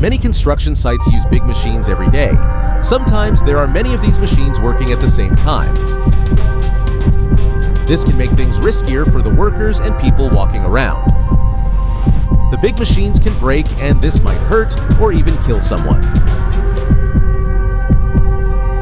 Many construction sites use big machines every day. Sometimes there are many of these machines working at the same time. This can make things riskier for the workers and people walking around. The big machines can break, and this might hurt or even kill someone.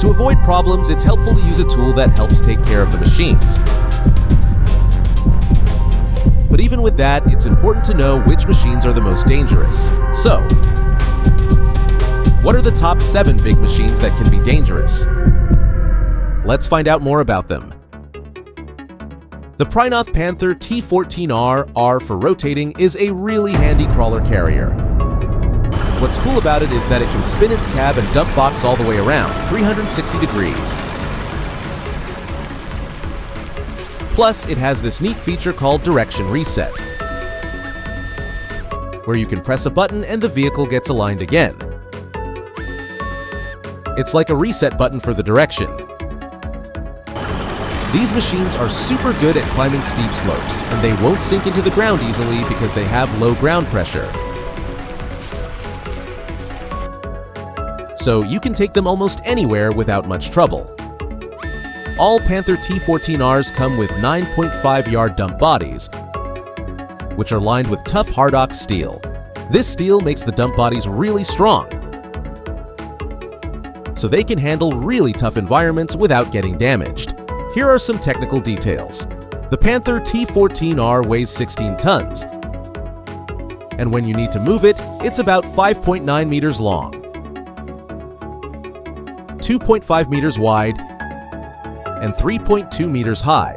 To avoid problems, it's helpful to use a tool that helps take care of the machines. But even with that, it's important to know which machines are the most dangerous. So, what are the top 7 big machines that can be dangerous? Let's find out more about them. The Prinoth Panther T14R, R for rotating, is a really handy crawler carrier. What's cool about it is that it can spin its cab and dump box all the way around, 360 degrees. Plus, it has this neat feature called direction reset, where you can press a button and the vehicle gets aligned again. It's like a reset button for the direction. These machines are super good at climbing steep slopes, and they won't sink into the ground easily because they have low ground pressure. So you can take them almost anywhere without much trouble. All Panther T14Rs come with 9.5-yard dump bodies, which are lined with tough HardOx steel. This steel makes the dump bodies really strong, so they can handle really tough environments without getting damaged. Here are some technical details. The Panther T14R weighs 16 tons, and when you need to move it, it's about 5.9 meters long, 2.5 meters wide, and 3.2 meters high.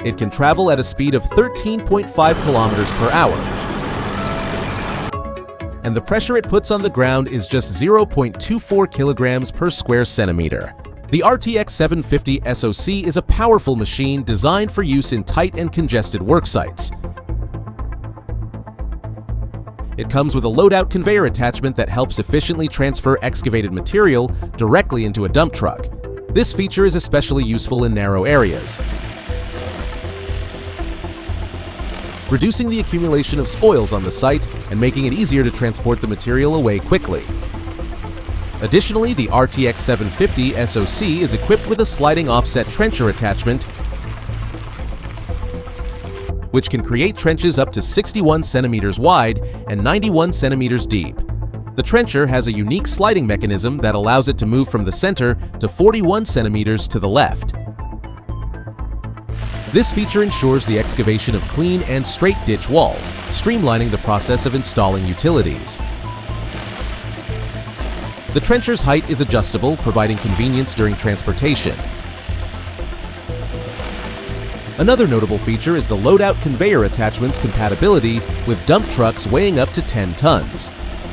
It can travel at a speed of 13.5 kilometers per hour. And the pressure it puts on the ground is just 0.24 kilograms per square centimeter. The RTX 750 SoC is a powerful machine designed for use in tight and congested work sites. It comes with a loadout conveyor attachment that helps efficiently transfer excavated material directly into a dump truck. This feature is especially useful in narrow areas, reducing the accumulation of spoils on the site and making it easier to transport the material away quickly. Additionally, the RTX 750 SoC is equipped with a sliding offset trencher attachment, which can create trenches up to 61 centimeters wide and 91 centimeters deep. The trencher has a unique sliding mechanism that allows it to move from the center to 41 centimeters to the left. This feature ensures the excavation of clean and straight ditch walls, streamlining the process of installing utilities. The trencher's height is adjustable, providing convenience during transportation. Another notable feature is the loadout conveyor attachment's compatibility with dump trucks weighing up to 10 tons.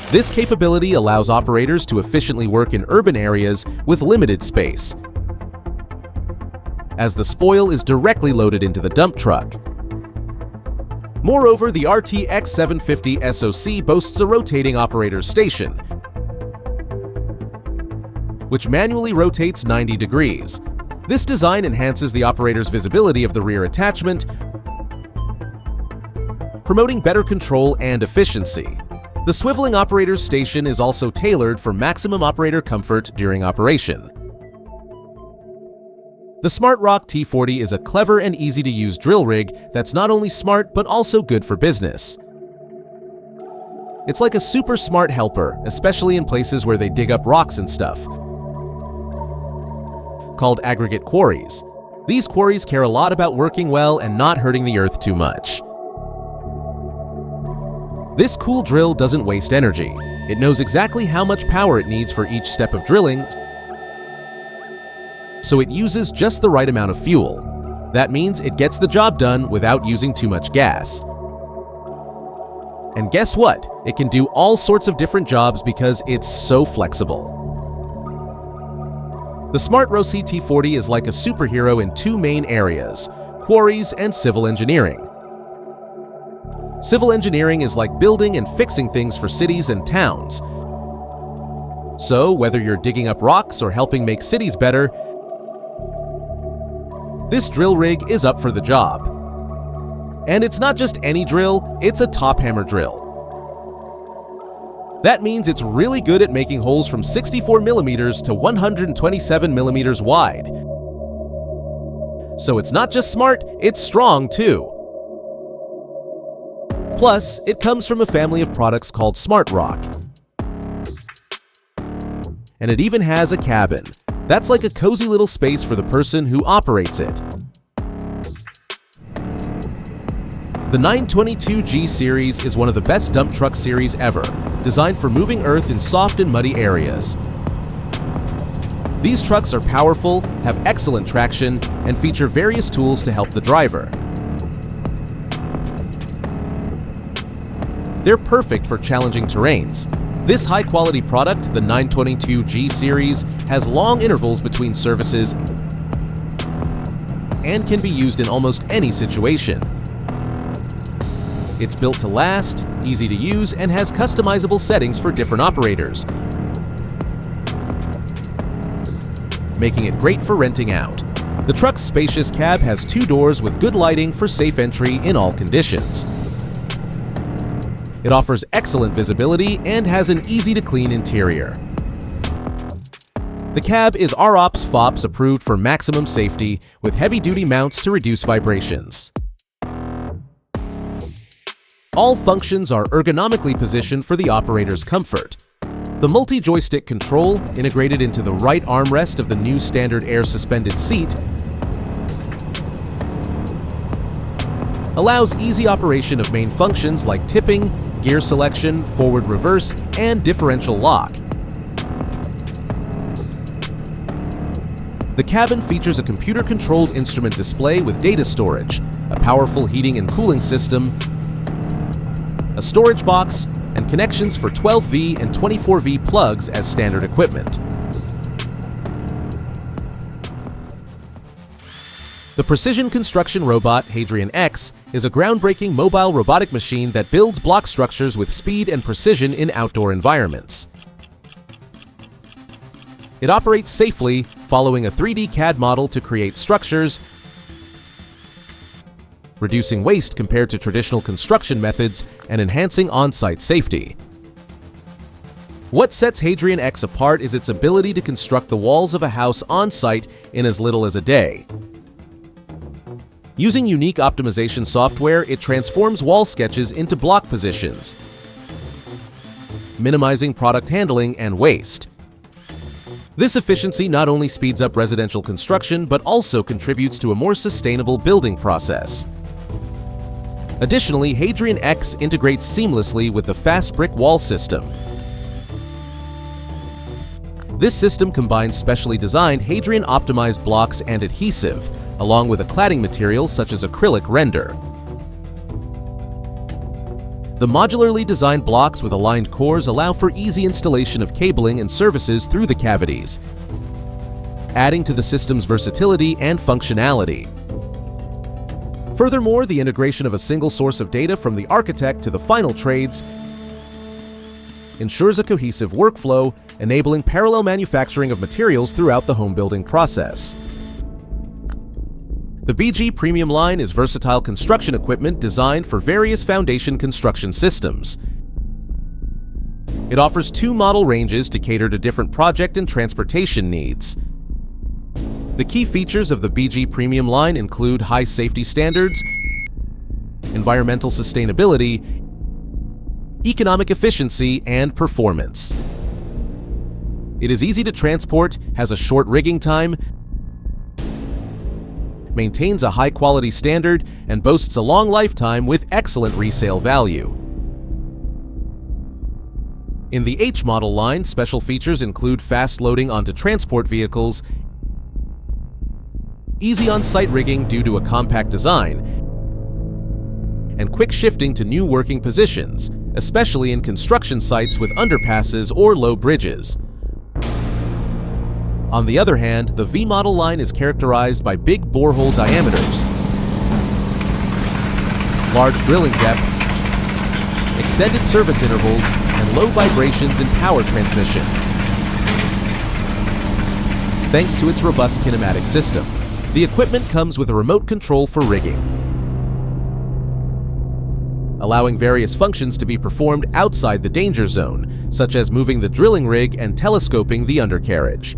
This capability allows operators to efficiently work in urban areas with limited space, as the spoil is directly loaded into the dump truck. Moreover, the RTX 750 SoC boasts a rotating operator's station, which manually rotates 90 degrees. This design enhances the operator's visibility of the rear attachment, promoting better control and efficiency. The swiveling operator's station is also tailored for maximum operator comfort during operation. The SmartROC T40 is a clever and easy-to-use drill rig that's not only smart but also good for business. It's like a super smart helper, especially in places where they dig up rocks and stuff, called aggregate quarries. These quarries care a lot about working well and not hurting the earth too much. This cool drill doesn't waste energy. It knows exactly how much power it needs for each step of drilling, so it uses just the right amount of fuel. That means it gets the job done without using too much gas. And guess what? It can do all sorts of different jobs because it's so flexible. The SmartROC T40 is like a superhero in two main areas: quarries and civil engineering. Civil engineering is like building and fixing things for cities and towns. So, whether you're digging up rocks or helping make cities better, this drill rig is up for the job. And it's not just any drill, it's a top hammer drill. That means it's really good at making holes from 64 millimeters to 127 millimeters wide. So it's not just smart, it's strong too. Plus, it comes from a family of products called SmartROC. And it even has a cabin. That's like a cozy little space for the person who operates it. The 922G series is one of the best dump truck series ever, designed for moving earth in soft and muddy areas. These trucks are powerful, have excellent traction, and feature various tools to help the driver. They're perfect for challenging terrains. This high-quality product, the 922G series, has long intervals between services and can be used in almost any situation. It's built to last, easy to use, and has customizable settings for different operators, making it great for renting out. The truck's spacious cab has 2 doors with good lighting for safe entry in all conditions. It offers excellent visibility and has an easy-to-clean interior. The cab is ROPS FOPS approved for maximum safety with heavy-duty mounts to reduce vibrations. All functions are ergonomically positioned for the operator's comfort. The multi-joystick control, integrated into the right armrest of the new standard air suspended seat, allows easy operation of main functions like tipping, gear selection, forward reverse, and differential lock. The cabin features a computer-controlled instrument display with data storage, a powerful heating and cooling system, a storage box, and connections for 12V and 24V plugs as standard equipment. The precision construction robot Hadrian X is a groundbreaking mobile robotic machine that builds block structures with speed and precision in outdoor environments. It operates safely, following a 3D CAD model to create structures, reducing waste compared to traditional construction methods and enhancing on-site safety. What sets Hadrian X apart is its ability to construct the walls of a house on-site in as little as a day. Using unique optimization software, it transforms wall sketches into block positions, minimizing product handling and waste. This efficiency not only speeds up residential construction, but also contributes to a more sustainable building process. Additionally, Hadrian X integrates seamlessly with the fast brick wall system. This system combines specially designed Hadrian-optimized blocks and adhesive, along with a cladding material such as acrylic render. The modularly designed blocks with aligned cores allow for easy installation of cabling and services through the cavities, adding to the system's versatility and functionality. Furthermore, the integration of a single source of data from the architect to the final trades ensures a cohesive workflow, enabling parallel manufacturing of materials throughout the home building process. The BG Premium line is versatile construction equipment designed for various foundation construction systems. It offers 2 model ranges to cater to different project and transportation needs. The key features of the BG Premium line include high safety standards, environmental sustainability, economic efficiency, and performance. It is easy to transport, has a short rigging time, maintains a high-quality standard, and boasts a long lifetime with excellent resale value. In the H model line, special features include fast loading onto transport vehicles, easy on-site rigging due to a compact design, and quick shifting to new working positions, especially in construction sites with underpasses or low bridges. On the other hand, the V model line is characterized by big borehole diameters, large drilling depths, extended service intervals, and low vibrations in power transmission, thanks to its robust kinematic system. The equipment comes with a remote control for rigging, allowing various functions to be performed outside the danger zone, such as moving the drilling rig and telescoping the undercarriage.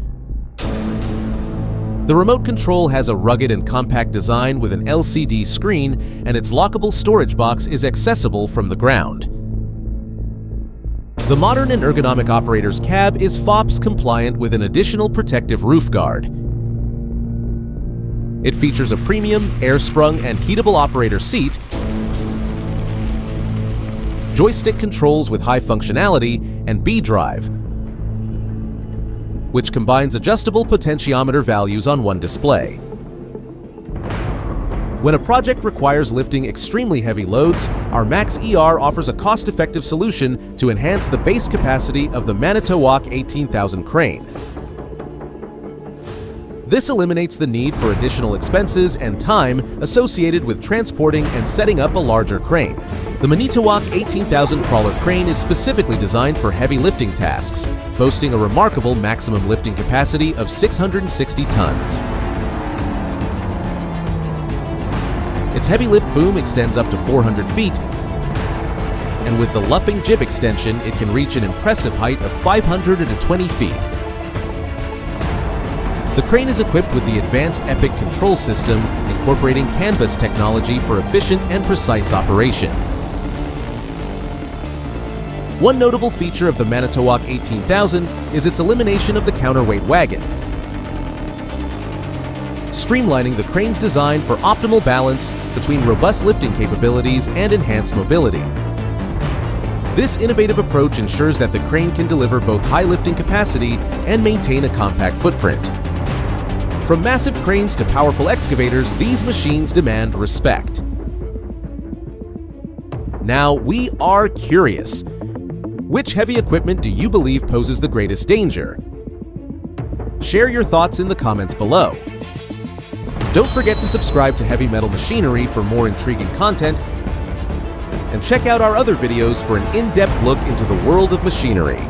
The remote control has a rugged and compact design with an LCD screen, and its lockable storage box is accessible from the ground. The modern and ergonomic operator's cab is FOPS compliant with an additional protective roof guard. It features a premium, air-sprung, and heatable operator seat, joystick controls with high functionality, and B-Drive, which combines adjustable potentiometer values on one display. When a project requires lifting extremely heavy loads, our Max ER offers a cost-effective solution to enhance the base capacity of the Manitowoc 18,000 crane. This eliminates the need for additional expenses and time associated with transporting and setting up a larger crane. The Manitowoc 18,000 crawler crane is specifically designed for heavy lifting tasks, boasting a remarkable maximum lifting capacity of 660 tons. Its heavy lift boom extends up to 400 feet, and with the luffing jib extension, it can reach an impressive height of 520 feet. The crane is equipped with the advanced EPIC control system, incorporating canvas technology for efficient and precise operation. One notable feature of the Manitowoc 18,000 is its elimination of the counterweight wagon, streamlining the crane's design for optimal balance between robust lifting capabilities and enhanced mobility. This innovative approach ensures that the crane can deliver both high lifting capacity and maintain a compact footprint. From massive cranes to powerful excavators, these machines demand respect. Now, we are curious. Which heavy equipment do you believe poses the greatest danger? Share your thoughts in the comments below. Don't forget to subscribe to Heavy Metal Machinery for more intriguing content, and check out our other videos for an in-depth look into the world of machinery.